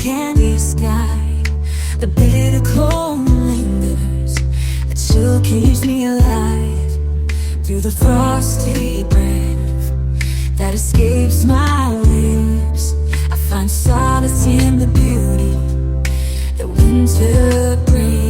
candy sky. The bitter cold lingers, the chill keeps me alive. Through the frosty breath that escapes my lips, I find solace in the beauty that winter brings.